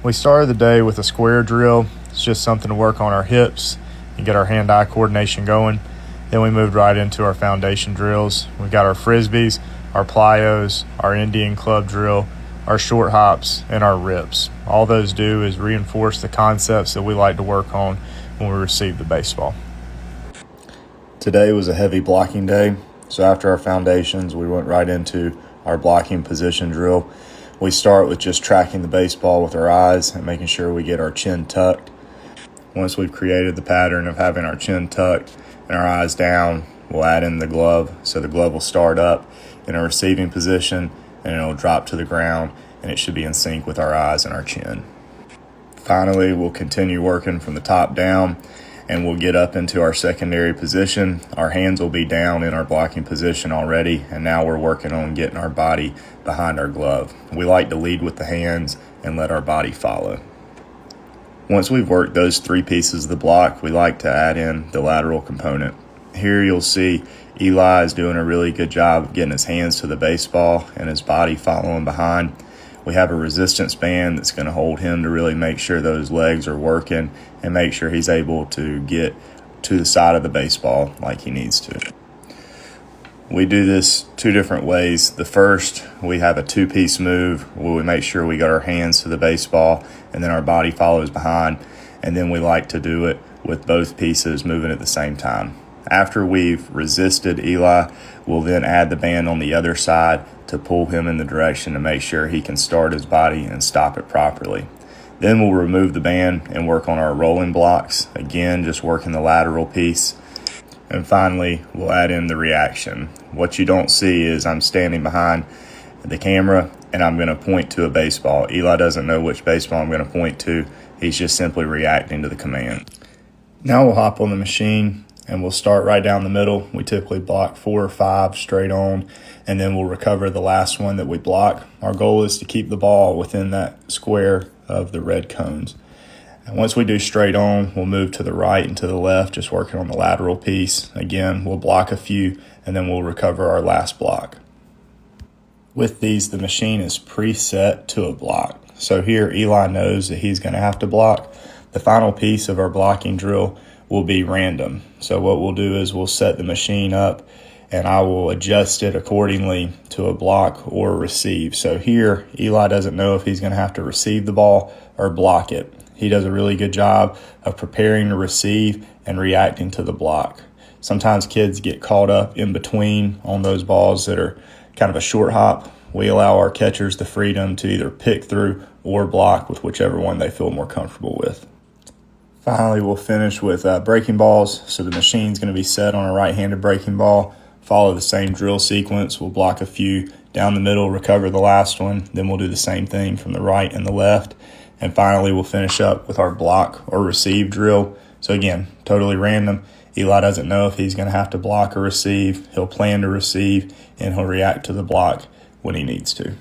We started the day with a square drill. It's just something to work on our hips and get our hand-eye coordination going. Then we moved right into our foundation drills. We got our frisbees, our plyos, our Indian club drill, our short hops, and our rips. All those do is reinforce the concepts that we like to work on when we receive the baseball. Today was a heavy blocking day, so after our foundations, we went right into our blocking position drill. We start with just tracking the baseball with our eyes and making sure we get our chin tucked. Once we've created the pattern of having our chin tucked and our eyes down, we'll add in the glove. So the glove will start up in a receiving position and it'll drop to the ground, and it should be in sync with our eyes and our chin. Finally, we'll continue working from the top down, and we'll get up into our secondary position. Our hands will be down in our blocking position already, and now we're working on getting our body behind our glove. We like to lead with the hands and let our body follow. Once we've worked those three pieces of the block, we like to add in the lateral component. Here you'll see Eli is doing a really good job of getting his hands to the baseball and his body following behind. We have a resistance band that's going to hold him to really make sure those legs are working and make sure he's able to get to the side of the baseball like he needs to. We do this two different ways. The first, we have a two-piece move where we make sure we got our hands to the baseball and then our body follows behind. And then we like to do it with both pieces moving at the same time. After we've resisted Eli, we'll then add the band on the other side to pull him in the direction to make sure he can start his body and stop it properly. Then we'll remove the band and work on our rolling blocks. Again, just working the lateral piece. And finally, we'll add in the reaction. What you don't see is I'm standing behind the camera and I'm going to point to a baseball. Eli doesn't know which baseball I'm going to point to. He's just simply reacting to the command. Now we'll hop on the machine and we'll start right down the middle. We typically block 4 or 5 straight on, and then we'll recover the last one that we block. Our goal is to keep the ball within that square of the red cones. And once we do straight on, we'll move to the right and to the left, just working on the lateral piece. Again, we'll block a few, and then we'll recover our last block. With these, the machine is preset to a block. So here, Eli knows that he's going to have to block. The final piece of our blocking drill will be random. So what we'll do is we'll set the machine up and I will adjust it accordingly to a block or receive. So here, Eli doesn't know if he's going to have to receive the ball or block it. He does a really good job of preparing to receive and reacting to the block. Sometimes kids get caught up in between on those balls that are kind of a short hop. We allow our catchers the freedom to either pick through or block with whichever one they feel more comfortable with. Finally, we'll finish with breaking balls. So the machine's going to be set on a right-handed breaking ball. Follow the same drill sequence. We'll block a few down the middle, recover the last one. Then we'll do the same thing from the right and the left. And finally, we'll finish up with our block or receive drill. So again, totally random. Eli doesn't know if he's going to have to block or receive. He'll plan to receive, and he'll react to the block when he needs to.